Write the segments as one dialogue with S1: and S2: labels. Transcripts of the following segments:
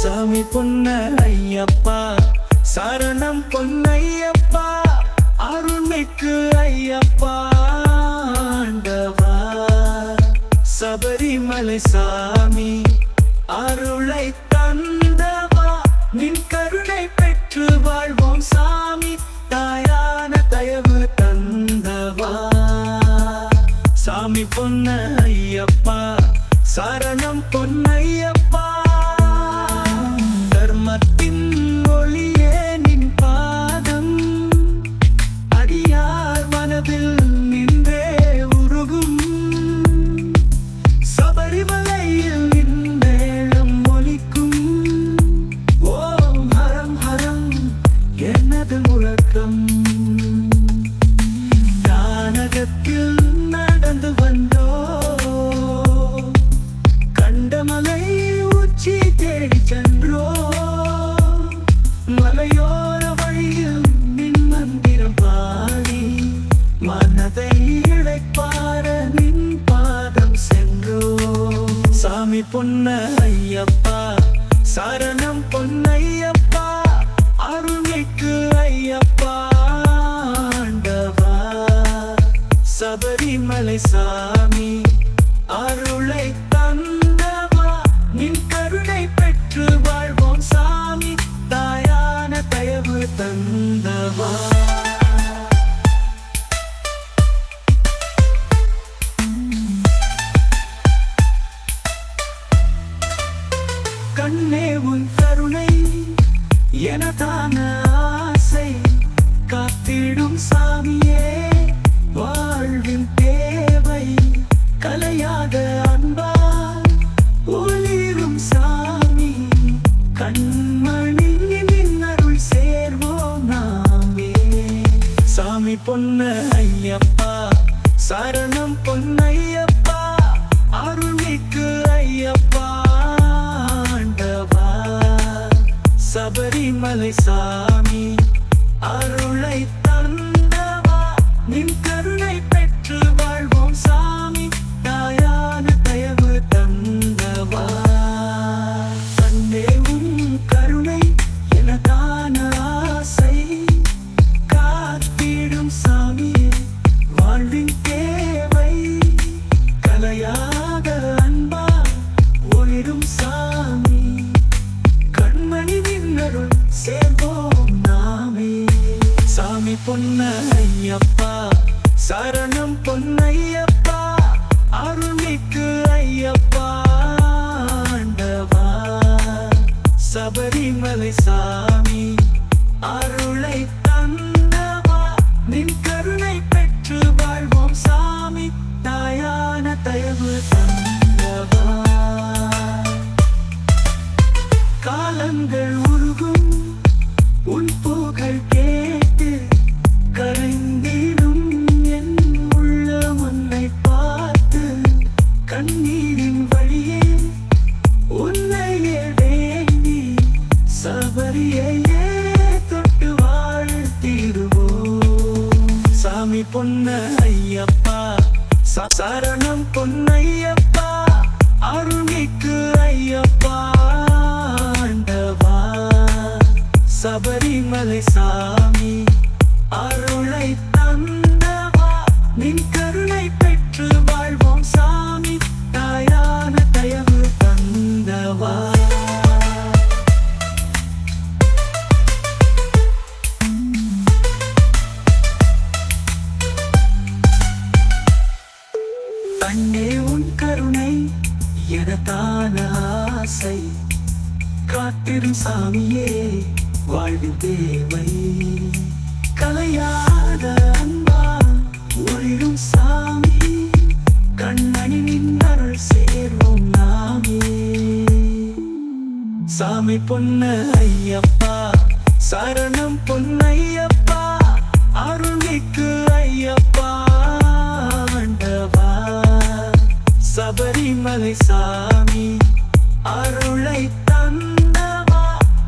S1: சாமி பொன்ன ஐயப்பா சரணம் பொன்னையப்பா அருள்மிக்கு ஐயப்பா ஆண்டவா சபரிமலை சாமி அருளை தந்தவா நின் கருணை பெற்று வாழ்வோம் சாமி தாயான தயவு தந்தவா சாமி பொன்ன ஐயப்பா சரணம் பொன்னையப்பா தர்மத்தின் ஒளியே நின் பாதம் அடியார் மனதில் நின்றே உருகும் சபரிமலையில் நின் மேளம் ஒலிக்கும் ஓம் ஹரம் ஹரம் எனது முழக்கம் தானகத்தில் நடந்து வந்தோ கண்டமலை உச்சி தேடி சென்றோ மலையோர வழியில் நின் மந்திரம் பாடி மனதை இழைப்பார நின் பாதம் சென்றோ சாமி பொன்ன ஐயப்பா சரணம் பொன்னையப்பா அருள்மிக்கு ஐயப்பா ஆண்டவா சபரிமலை சாமி அருளை தந்தவா நின் கருணை பெற்று வாழ்வோம் சாமி தாயான தயவு தந்தவா கண்ணே உன் கருணை எனதான ஆசை காத்திடும் சாமியே வாழ்வின் தேவை கலையாத அன்பா ஒளிரும் சாமி கண்மணி நின் அருள் சேர்வோம் நாமே சாமி பொன்ன ஐயப்பா சரணம் பொன்னையப்பா அருள்மிக்கு ஐயப்பா ஆண்டவா சபரிமலை சாமி அருளை தந்தவா நின் கருணை பெற்று வாழ்வோம் சாமி தாயான தயவு தந்தவா தன்னே உன் கருணை எனதான ஆசை காத்திடும் சாமியே வாழ்வின் தேவை கலையாத அன்பா ஒளிரும் சாமி கண்மணி நின்னருள் சேர்வோம் நாமே சாமி பொன்ன ஐயப்பா சரணம் பொன்னையப்பா அருள்மிக்கு ஐயப்பா ஆண்டவா சபரிமலை சாமி அருளை தந்தவா நின் கருணை பெற்று வாழ்வோம் சாமி தாயான தயவு தந்தவா காலங்கள் உருகும் உன் புகழ் கேட்டு கரைந்திடும் என் உள்ளம் உன்னை பார்த்து கண்ணீரின் வழியே உன்னையே வேண்டி சபரியையே தொட்டு வாழ்த்திடுவோம் சாமி பொன்ன ஐயப்பா சரணம் பொன்னையப்பா அருள்மிக்கு ஐயப்பா ஆண்டவா சபரிமலை சாமி அருளை தந்தவா நின் கருணை பெற்று வாழ்வோம் சாமி தாயான தயவு தந்தவா கண்ணே உன் கருணை எனதான ஆசை காத்திரும் சாமியே வாழ்வின் தேவை கலையாத அன்பா ஒளிரும் சாமி கண்ணணி நின்னருள் சேர்வோம் நாமே சாமி பொன்ன ஐயப்பா சரணம் பொன்னையப்பா அருள்மிக்கு ஐயப்பா ஆண்டவா சபரிமலை சாமி அருளை தந்தவா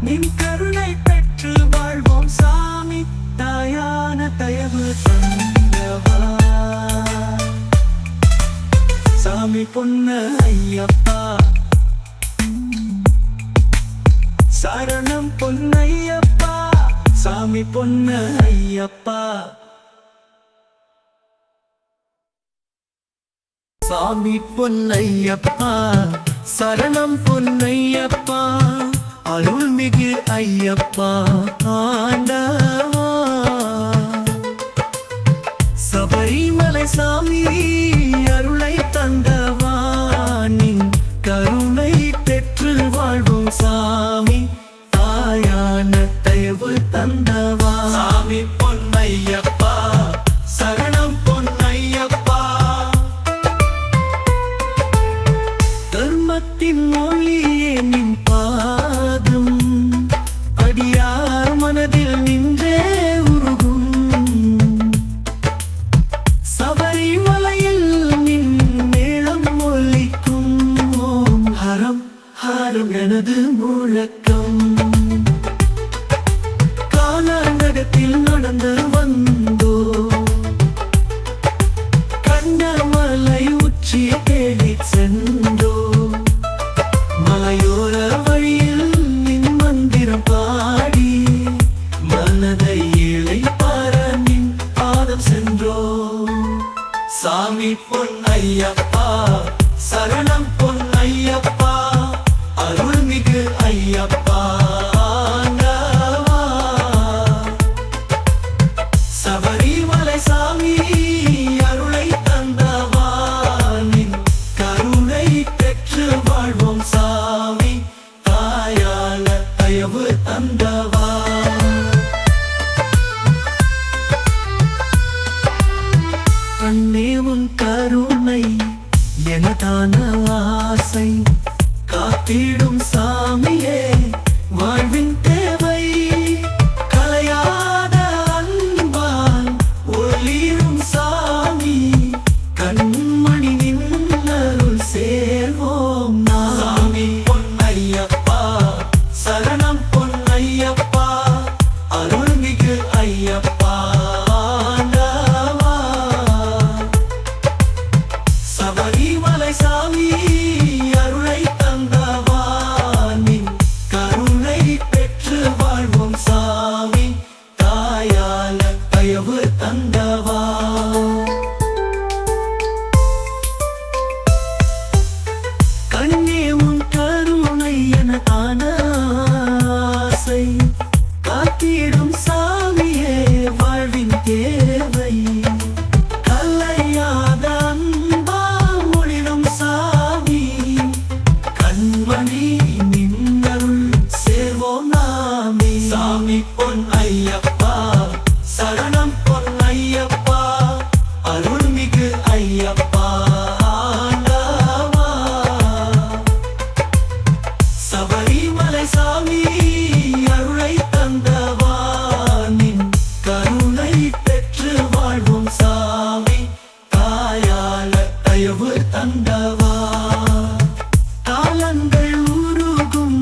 S1: நின் கருணை பெற்று வாழ்வோம் சாமி தாயான தயவு தந்தவா சாமி பொன்ன ஐயப்பா சரணம் பொன்னையப்பா சாமி பொன்னையப்பா சாமி பொன்னையப்பா சரணம் பொன்னையப்பா அருள்மிகு ஐயப்பா ஆண்டவா சபரிமலை சாமி அருளை தந்தவா நின் கருணை பெற்று வாழ்வோம் சாமி தாயான தயவு தந்தவா சாமி பொன்னையப்பா சரணம் பொன்னையப்பா தர்மத்தின் மொழியே நின் பாதம் அடியார் மனதில் நின்றே உருகும் சபரிமலையில் நின் மேளம் ஒலிக்கும் ஓம் ஹரம் ஹரம் எனது முழக்கம் காலகத்தில் நடந்து வந்தோ கண்டமலை உச்சி தேடி சென்றோ மலையோர வழியில் நின் மந்திரம் பாடி மனதை ஏழை பார நின் பாதம் சென்றோ சாமி பொன்னையப்பா சரணம் பொன்னையப்பா அருள்மிகு ஐயப்பா ஆண்டவா சபரிமலை சாமி அருளை தந்தவா நின் கருணை பெற்று வாழ்வோம் சாமி தாயால தயவு தந்தவா கண்ணே உன் கருணை எனதான ஆசை காத்திடும் சாமியே வாழ்வின் தேவை கலையாத அன்பால் ஒளிரும் சாமி கண்மணி நின்னருள் சேர்வோம் சாமி பொன்னையப்பா சரணம் பொன்னையப்பா அருள்மிகு ஐயப்பா சபரிமலை சாமி அருளை தந்தவா நின் கருணை பெற்று வாழ்வோம் சாமி தாயால தயவு தந்தவா கண்ணே உன் கருணை எனதான ஆசை காத்திடும் சாமியே வாழ்வின் தேவை கலையாத கண்மணி நின்னருள் சேர்வோம் நாமே சாமி பொன்னையப்பா சரணம் பொன்னையப்பா அருள்மிகு ஐயப்பா ஆண்டவா சபரிமலை சாமி அருளை தந்தவா நின் கருணை பெற்று வாழ்வோம் சாமி தாயால தயவு தந்தவா காலங்கள் உருகும்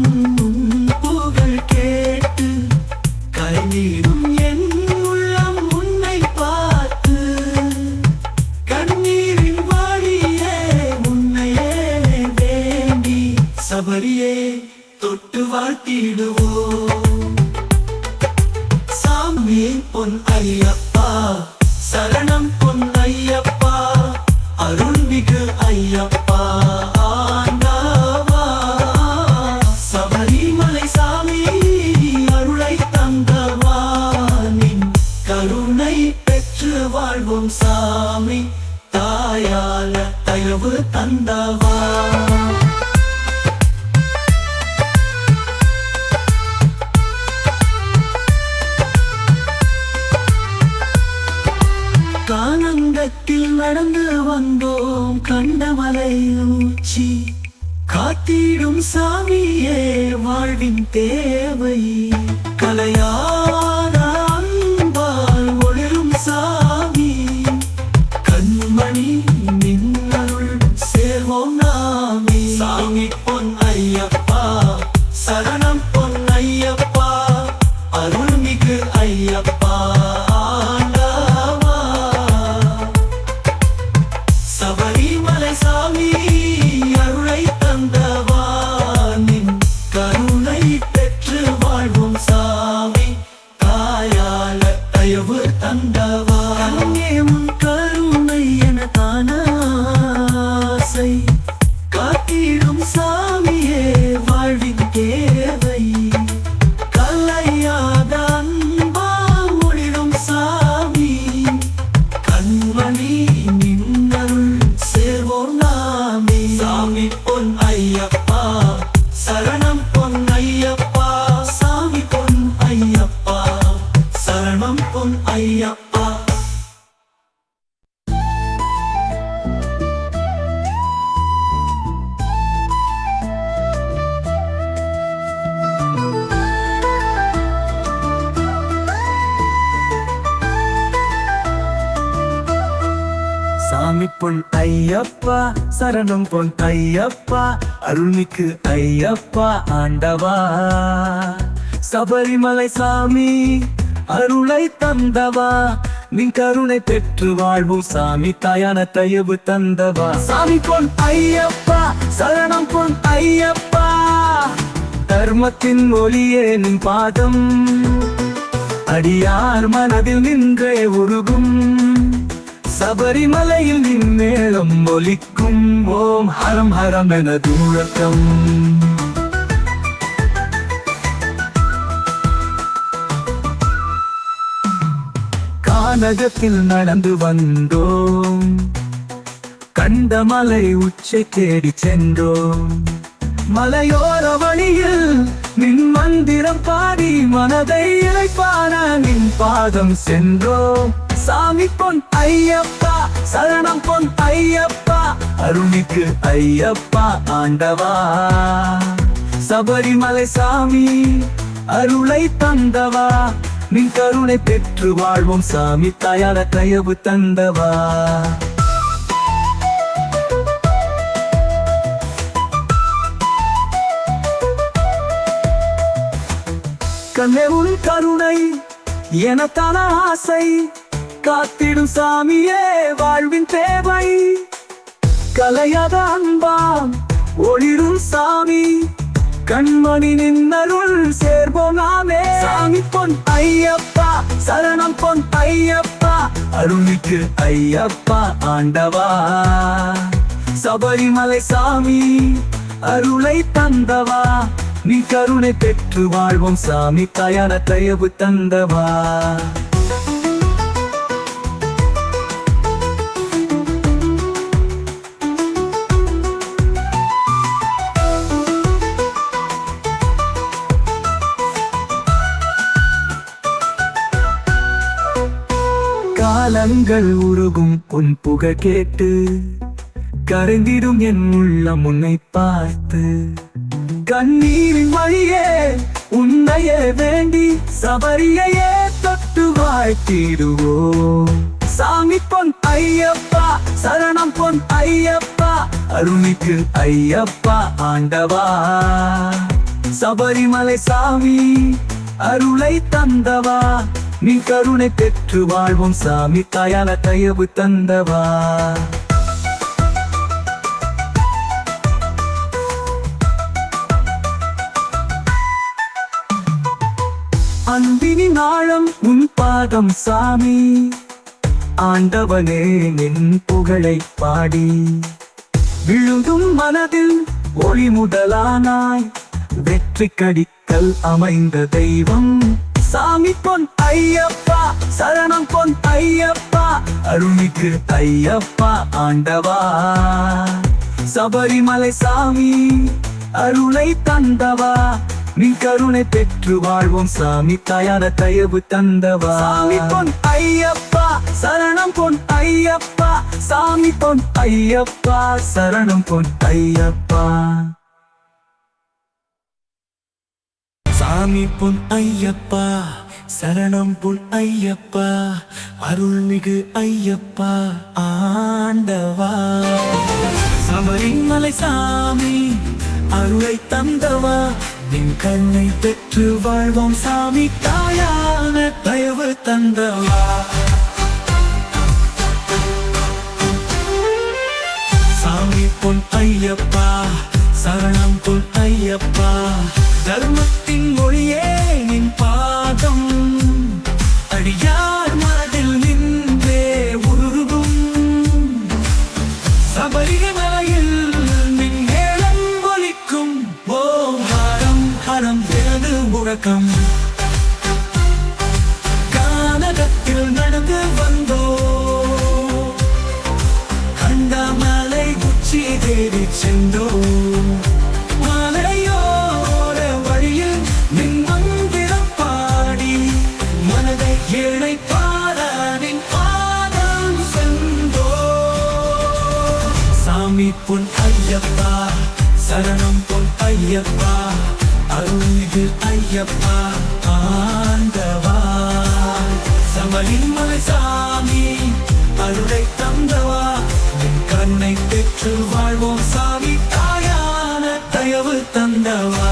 S1: புகழ் கேட்டு கண்ணீரும் என் உள்ளம் உன்னை பார்த்து கண்ணீரின் வாடியே உன்னையே வேண்டி சபரியே தொட்டு வாழ்த்திடுவோம் சாமி பொன்னையப்பா சரணம் பொன்னையப்பா அருள்மிகு ஐயப்பா சபரிமலை சாமி அருளை தந்தவா நின் கருணை பெற்று வாழ்வோம் சாமி தாயால தயவு தந்தவா கானங்கத்தில் நடந்து வந்தோம் கண்டமலை உச்சி காத்திடும் சாமியே வாழ்வின் தேவை கலையாத அன்பால் ஒளிரும் சாமி கண்மணி நின்னருள் சேர்வோம் நாமே சாமி பொன்னையப்பா சரணம் பொன்னையப்பா அருள்மிகு ஐயப்பா சபரிமலை சாமி அருளை தந்தவா நின் கருணை பெற்று பொன் ஐயப்பா சரணம் பொன் ஐயப்பா அருள்மிகு ஐயப்பா ஆண்டவா சபரிமலை சாமி அருளை தந்தவா நின் கருணை பெற்று வாழ்வும் சாமி தாயான தயவு தந்தவா சாமி பொன் ஐயப்பா சரணம் பொன் ஐயப்பா தர்மத்தின் ஒளியே நின் பாதம் அடியார் மனதில் நின்றே உருகும் சபரிமலையில் நின் மேளம் ஒலிக்கும் ஓம் ஹரம் ஹரம் என தூரக்கம் கானகத்தில் நடந்து வந்தோம் கண்ட மலை உச்சை தேடி சென்றோம் மலையோர வழியில் நின் மந்திரம் பாடி மனதை இளைப்பான நின் பாதம் சென்றோம் சாமி பொன் ஐயப்பா சரணம் பொன் ஐயப்பா அருள்மிகு ஐயப்பா ஆண்டவா சபரிமலை சாமி அருளை தந்தவா நின் கருணை பெற்று வாழ்வோம் சாமி தாயான தயவு தந்தவா கண்ணே உன் கருணை எனக்கான ஆசை காத்திடும் சாமியே வாழ்வின் தேவை கலையாத அன்பாம் ஒளிரும் சாமி கண்மணி நின்னருள் சேர்வோம் நாமே சாமி பொன் ஐயப்பா சரணம் பொன் ஐயப்பா அருள்மிகு ஐயப்பா ஆண்டவா சபரிமலை சாமி அருளை தந்தவா நீ கருணை பெற்று வாழ்வோம் சாமி தாயான தயவு தந்தவா காலங்கள் உருகும் உன் புகழ் கேட்டு கரைந்திடும் என் உள்ளம் உன்னை பார்த்து கண்ணீரின் வழியே உன்னையே வேண்டி சபரியையே தொட்டு வாழ்த்திடுவோம் சாமி பொன் ஐயப்பா சரணம் பொன் ஐயப்பா அருள்மிகு ஐயப்பா ஆண்டவா சபரிமலை சாமி அருளை தந்தவா நீ கருணை பெற்று வாழ்வோம் சாமி தாயான தயவு தந்தவா அன்பினின் ஆழம் உன் பாதம் சாமி ஆண்டவனே நின் புகழை பாடி விழுதும் மனதில் ஒளி முதலானாய் வெற்றி கடிக்கல் அமைந்த தெய்வம் சாமி பொன் ஐயப்பா சரணம் பொன் ஐயப்பா அருள்மிகு ஐயப்பா ஆண்டவா சபரிமலை சாமி அருளை தந்தவா நீ கருணை பெற்று வாழ்வோம் சாமி தாயான தயவு தந்தவா சாமி பொன் ஐயப்பா சரணம் பொன் ஐயப்பா சாமி பொன் ஐயப்பா சரணம் பொன் ஐயப்பா சாமி பொன் ஐயப்பா சரணம் பொன் ஐயப்பா அருள்மிகு ஐயப்பா ஆண்டவா சபரிமலை சாமி அருளை தந்தவா நின் கண்ணை பெற்று வாழ்வோம் சாமி தாயான தயவு தந்தவா சாமி பொன் ஐயப்பா சரணம் பொன் ஐயப்பா தர்மத்தின் மொழியே நின் பாதம் அடியார் மனதில் நின்றே உருகும் சபரிமலையில் நின் மேளம் ஒலிக்கும் ஓம் ஹரம் ஹரம் எனது முழக்கம் கானகத்தில் நடந்து வந்தோ கண்ட மலை உச்சி தேடி சென்றோ பொன் ஐயப்பா சரணம் பொன் ஐயப்பா அருள்மிகு ஐயப்பா ஆண்டவா சபரிமலை சாமி அருளை தந்தவா கருணை பெற்று வாழ்வோம் சாமி தாயான தயவு தந்தவா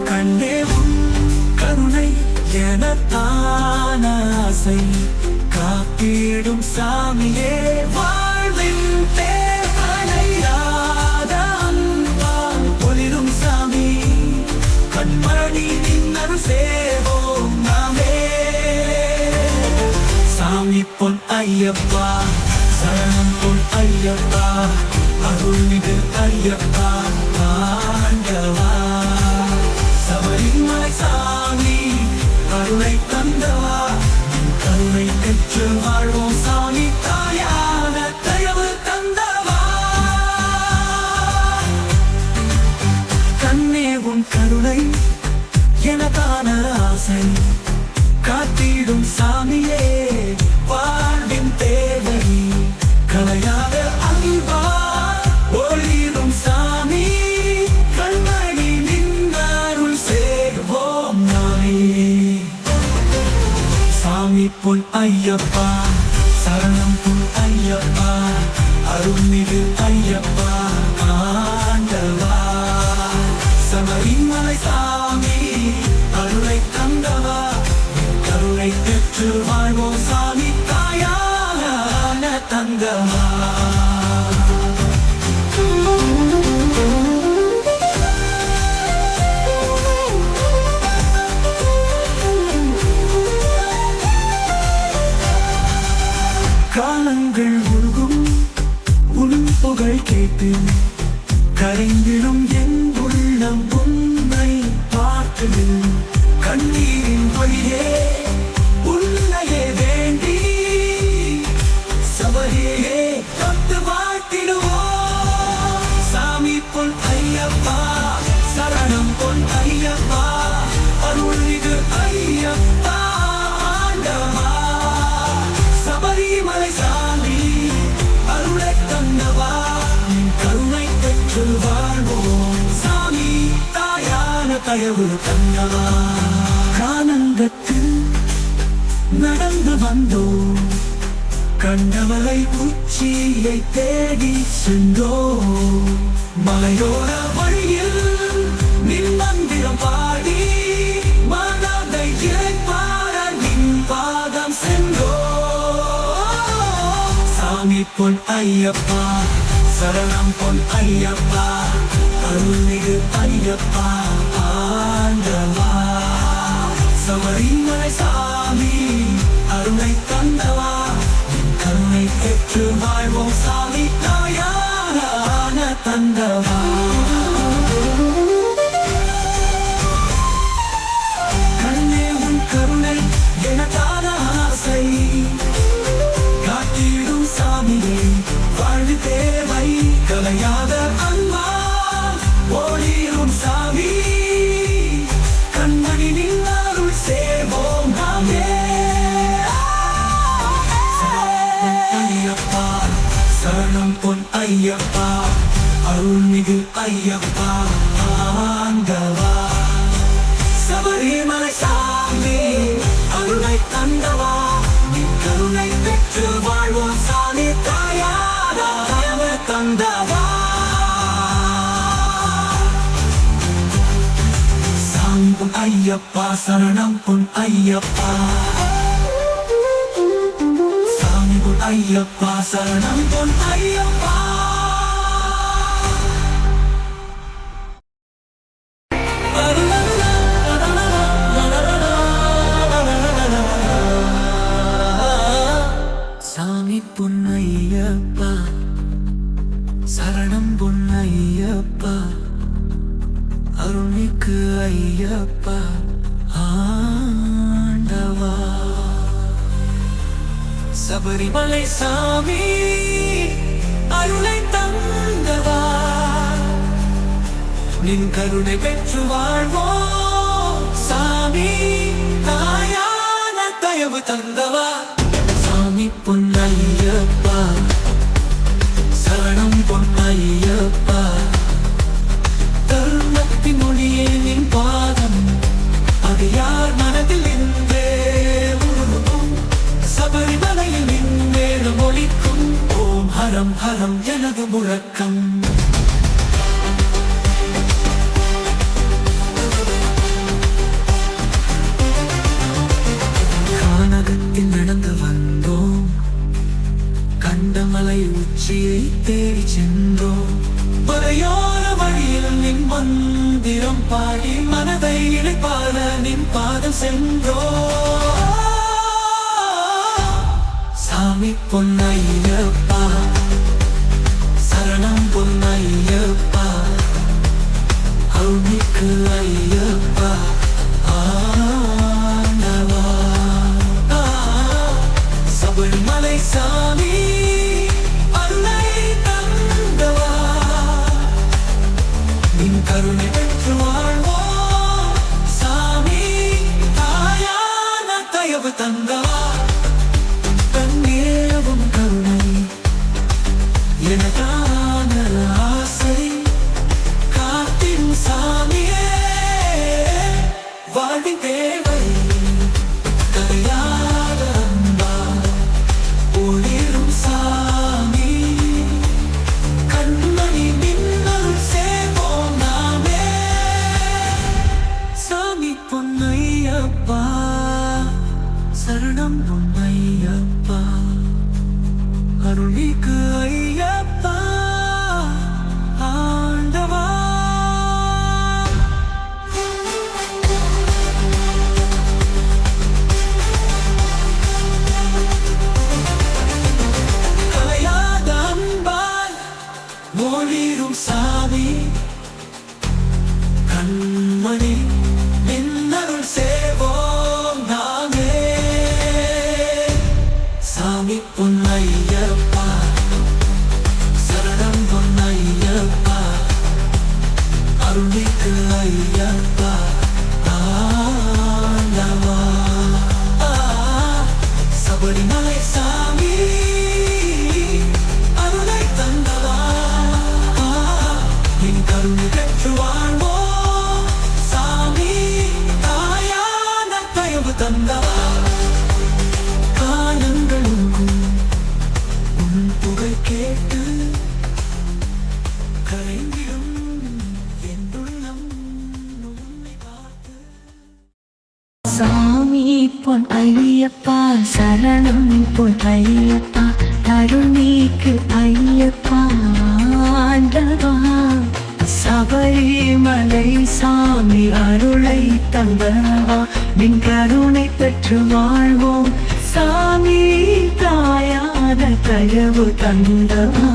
S1: கண்ணே உன் கருணை எனத்தான ஆசை காத்திடும் சாமியே வாழ்வின் தேவனையாத அன்பால் ஒளிரும் சாமி கண்மணி நின்னரு சேவோம் நாமே சாமி பொன் ஐயப்பா சரணம் பொன் ஐயப்பா அருள்மிகு ஐயப்பா ஆண்டவா சபரிமலை சாமி கருணை தந்தவா கருணை பெற்று வாழ்வோம் சாமி தாயான தயவு தந்தவா கண்ணே உன் கருணை எனக்கான ஆசை காத்திடும் சாமியே வாழ்வின் தேவை கலையாத அன்பா ஒளிரும் சாமி கண்மணி நின்னருள் சேர்வோம் நாமே சாமி பொன் ஐயப்பா சரணம் பொன் ஐயப்பா அருள்மிகு ஐயப்பா ஆண்டவா சபரிமலை சாமி அருளை தந்தவா கருணை பெற்று வாழ்வோம் சாமி தாயான தந்தவா காலங்கள் உருகும் உன் புகழ் கேட்டு கரைந்திடும் என் உள்ளம் உன்னை பார்த்து கண்ணீரின் வழியே உன்னையே வேண்டி சபரியே தொட்டு வாழ்த்திடுவோம் சாமி பொன் ஐயப்பா சரணம் பொன் ஐயப்பா அருள்மிகு ஐயப்பா ஆண்டவா சபரிமலை சாமி அருளை தந்தவா கருணை பெற்று வாழ்வோம் சாமி தாயான தயவு தந்தவா கானங்கத்தில் நடந்து வந்தோம் கண்டவளை உச்சியை தேடி சென்றோம் மலையோர வழியில் நின் மந்திரம் பாடி மனதை இறைப்பார நின் பாதம் சென்றோம் சாமி பொன் ஐயப்பா சரணம் பொன் ஐயப்பா அருள்மிகு ஐயப்பா ஆண்டவா சபரிமலை சாமி அருளை தந்தவா கருணை பெற்று வாழ்வோம் சாமி தாயான தந்தவா கண்ணே உன் கருணை எனக்கான ஆசை காத்திடும் சாமியே வாழ்வு தேவை கலையாத அன்பா ஒளிரும் சாமி கண்மணி நின்னருள் சேவோம் நாமே ஐயப்பா சரணம் பொன் ஐயப்பா அருள்மிகு ஐயப்பா ஆண்டவா சபரிமலை சாமி அருளை தந்தவா கருணை பெற்று வாழ்வோம் சாமி தாயான தயவு தந்தவா சாமி பொன் ஐயப்பா சரணம் பொன் ஐயப்பா சாமி பொன் ஐயப்பா சரணம் பொன் ஐயப்பா சாமி பொன் ஐயப்பா சரணம் பொன் ஐயப்பா அருள்மிகு ஐயப்பா ஆண்டவா சபரிமலை சாமி அருளை தந்தவா நின் கருணை பெற்று வாழ்வோம் சாமி தாயான தயவு தந்தவா சாமி பொன் ஐயப்பா சரணம் பொன் ஐயப்பா தர்மத்தின் மொழியே நின் பாதம் அது யார் மனதில் நின்றே உருகும் சபரிமலையில் நின்று ஹரம் எனது முழக்கம். கானகத்தில் நடந்து வந்தோம், கண்டமலை உச்சியை தேடி சென்றோம். பறையோர வழியில் நின் மந்திரம் பாடி மனதை இழைப்பார நின் பாதம் சென்றோம். சாமி பொன்னையப்பா சரணம் பொன்னையப்பா அருள்மிகு ஐயப்பா ஆண்டவா. சபரிமலை சாமி அருளை தந்தவா, நின் கருணை பெற்று வாழ்வோம் சாமி. தாயான தயவு தந்தவா, கண்ணேவும் கருணை எனக்கான ஆசை காத்திடும் சாமியே. வாழ்வின் தேவை கரையாத அன்பா ஒளிரும் சாமி. கண்மணி மின்னல் சேவோம் நாமே. சாமி பொன்னையப்பா சரணம் பொன்னையப்பா அருள்மிகு ஐயப்பா ஆண்டவா. கலையாத அன்பால் ஒளிரும் சாமி, கண்மணி மின்னருள் சேவோம் நாமே. சாமி பொன்னையப்பா சரணம் பொன்னையப்பா அருள்மிகு ஐயப்பா ஆண்டவா. சபரிமலை சாமி அருளை தந்தவா, நின் கருணை பெற்று வாழ்வோம் சாமி. தாயான தயவு தந்தவா, கேட்டு கரைந்திடும் என்றுள்ளம் உன்னை பார்த்து.
S2: சாமி பொன் ஐயப்பா சரணம் பொன் ஐயப்பா அருள்மிகு ஐயப்பா ஆண்டவா. சபரிமலை சாமி அருளை தந்தவா, நின் கருணை பெற்று வாழ்வோம் சாமி. தாயான தயவு தந்தவா,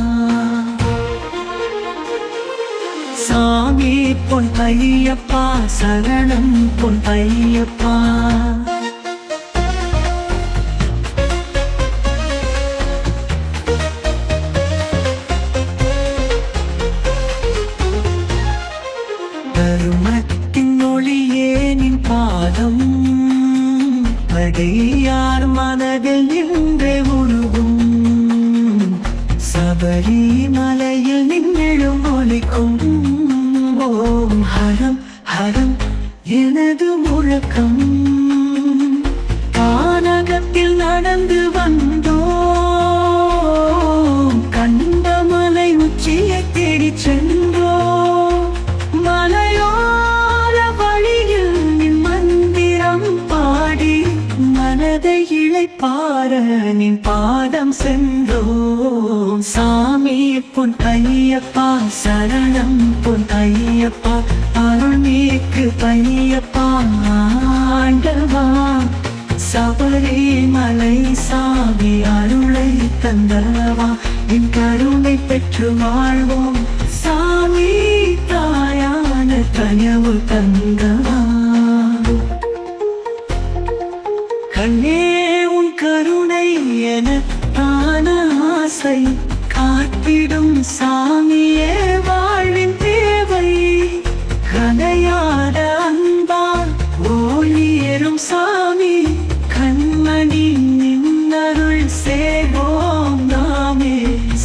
S2: சாமி பொன் ஐயப்பா சரணம் பொன் ஐயப்பா. தருமத்தின் ஒளியே நின் பாதம் அடையார் மனதில் நின்றே உருகும். சபரிமலையில் நின்றெழும் ஒலிக்கும் ஓம் ஹரம் ஹரம் எனது முழக்கம். கானகத்தில் நடந்து வந்தோம், கண்டமலை உச்சியை தேடி சென்றோம். மலையோர வழியில் நின் மந்திரம் பாடி மனதை இழைப்பார நின் பாதம் சென்றோம். சாமி பொன் ஐயப்பா சரணம் பொன் ஐயப்பா அருள்மிகு ஐயப்பா ஆண்டவா. சபரிமலை சாமி அருளை தந்தவா, நின் கருணை பெற்று வாழ்வோம் சாமி. தாயான தயவு தந்தவா, கண்ணே உன் கருணை எனக்கான ஆசை காத்திடும் சாமியே. வாழ்வின் தேவை கலையாத அன்பால் ஒளிரும் சாமி. கண்மணி நின்னருள் சேவோம் நாமே.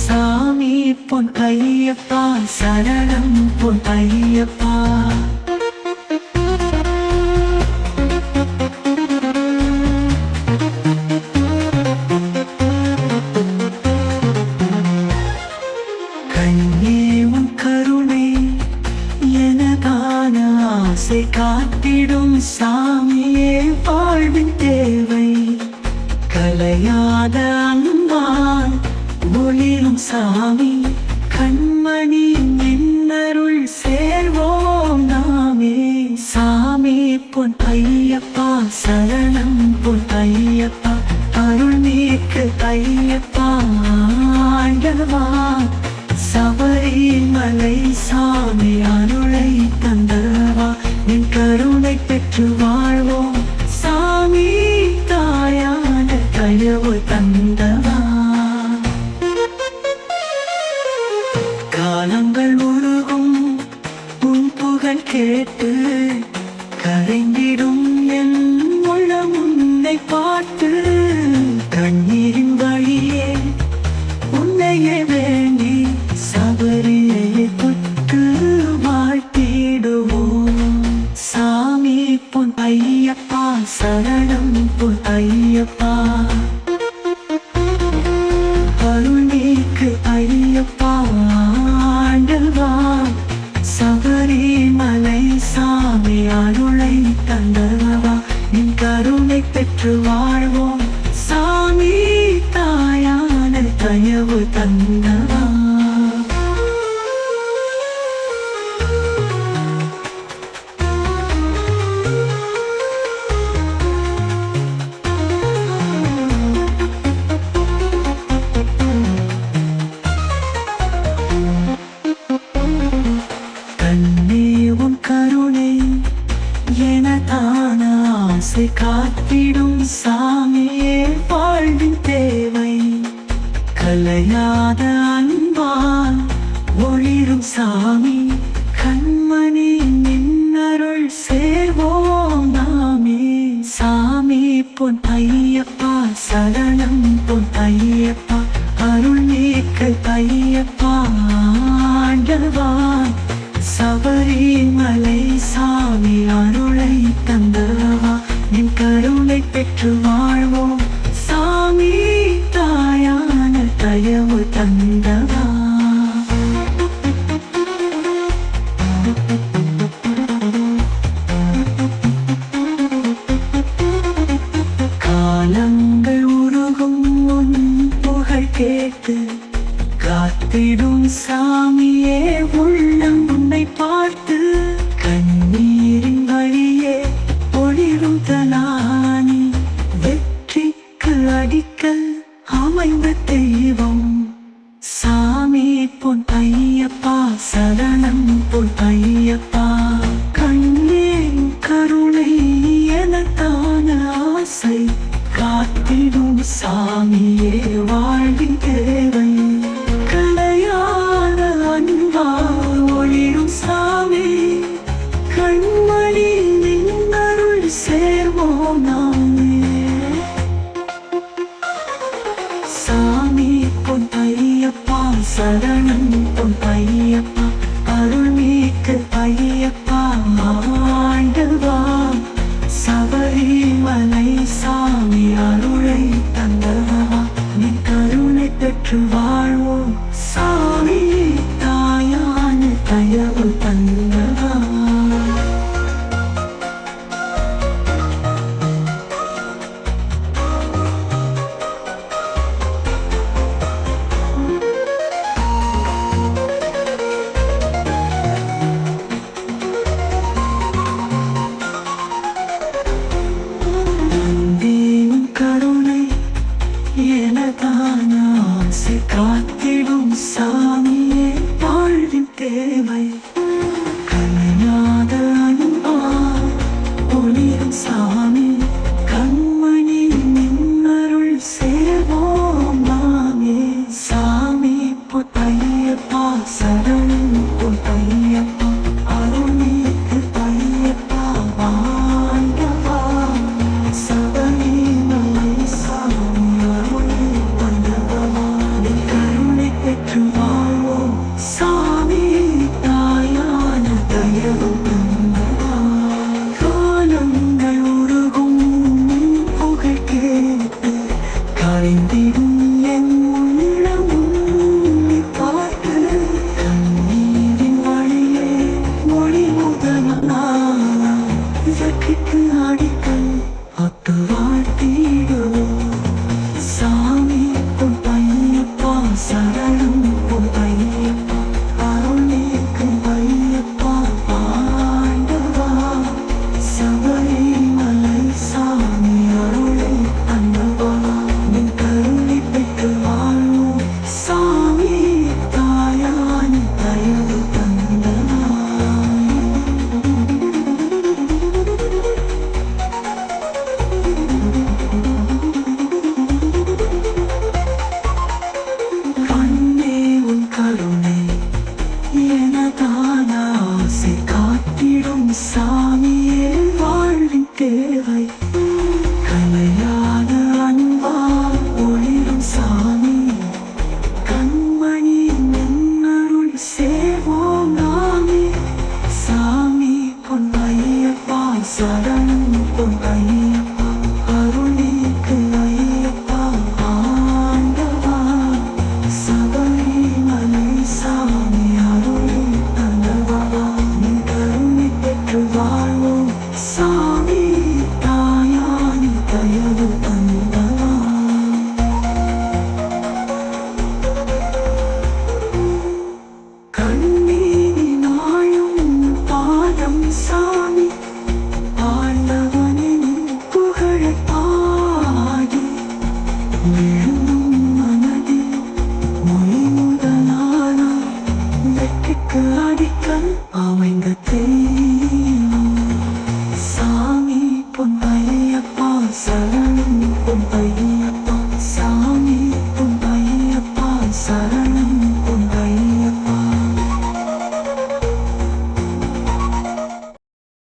S2: சாமி பொன் ஐயப்பா சரணம் பொன் ஐயப்பா. ஆசை காத்திடும் சாமியே வாழ்வின் தேவை கலையாத அன்பால் ஒளிரும் சாமி கண்மணி நின்னருள் சேர்வோம் நாமே சாமி பொன் ஐயப்பா சரணம் பொன் ஐயப்பா அருள் நீக்கு ஐயப்பா ஆண்டவா சபரிமலை சாமி அருளை தந்தவா நின் கருணை பெற்று வாழ்வோம் சாமி தாயான தயவு தந்தவா காலங்கள் உருகும் உன் புகழ் கேட்டு கரைந்திடும் என் உள்ளம் உன்னை பார்த்து கண்ணீரின் வழியே உன்னையே வேண்டி சபரியை தொட்டு வாழ்த்திடுவோம் சாமி பொன் ஐயப்பா சரணம் பொன் ஐயப்பா அருள் நீக்கு ஐயப்பா ஆண்டவா சபரிமலை சாமி அருளை தந்தவா நின் கருணை பெற்று வாழ்வோம் சாமி தாயான தயவு தந்தவா ஆசை காத்திடும் சாமியே வாழ்வின் தேவை கலையாத அன்பால் ஒளிரும் சாமி கண்மணி நின்னருள் சேர்வோம் நாமே சாமி பொன் ஐயப்பா சரணம் பொன் ஐயப்பா அருள் நீக்கு ஐயப்பா ஆண்டவா சபரிமலை சாமி அருளை தந்தவா நின் கருணை பெற்று வாழ்வோம் சாமி தாயான தயவு தந்தவா காலங்கள் உருகும் உன் புகழ் கேட்டு காத்திடும் சாமியே உள்ளம் உன்னை பார்த்து கண்ணீரின் வழியே ஒளிரும் தலானி வெற்றிக்கு அடிக்கல் அமைந்த தெய்வம் சாமி பொன் ஐயப்பா சரணம் பொன் ஐயப்பா கண்ணே கருணை எனத்தான ஆசை காத்திடும் சாமியே வாழ்வின் தேவை ஒளிரும் சாமி கண்மணி நின்னருள் சேர்வோம் நாமே சாமி பொன் ஐயப்பா சரணம் பொன் ஐயப்பா அருள் நீக்கு ஐயப்பா ஆண்டவா சபரிமலை சாமி அருளை தந்தவா நீ கருணை பெற்று வாழ்வோம் சாமி தாயான தயவு தந்தவா கருணை எனதான ஆசை காத்திடும் சாமியே வாழ்வின் தேவை கலையாத அன்பால் ஒளிரும் சாமி கண்மணி நின்னருள் சேர்வோம் நாமே சாமி பொன் ஐயப்பா சரணம் பொன் ஐயப்பா அருள் நீக்கு ஐயப்பா ஆண்டவா சபரிமலை சாமி அருளை தந்தவா நின் கருணை பெற்று வாழ்வோம் சாமி தாயான தயவு தந்தவா காலங்கள் உருகும் புகழ் கேட்டு கரைந்திடும் என் உள்ளம் உன்னை பார்த்து கண்ணீரின் வழியே மொழி முதல் சாமியே வாழ்வின் தேவை கலையான அன்பால் ஒளிரும் சாமி கண்மணி நின்னருள் சேவோம் நாமே சாமி பொன்னையப்பா சரணம் பொன்னையப்பா அருளிக்கு ஐயப்பா ஆண்டவா சபரிமலை சாமி அருளி தந்தவா நீ கருணை பெற்று வாழ்வோம் சாமி தாயானி தயவு தந்தவா கண்ணீரி நாயும் பாதம் சாமி ஆண்டவனின் புகழப் பாடி விழுந்தும் மனதில் மொழி முதலான வெற்றிக்கு அடிக்கல் அமைந்த தெய்வம்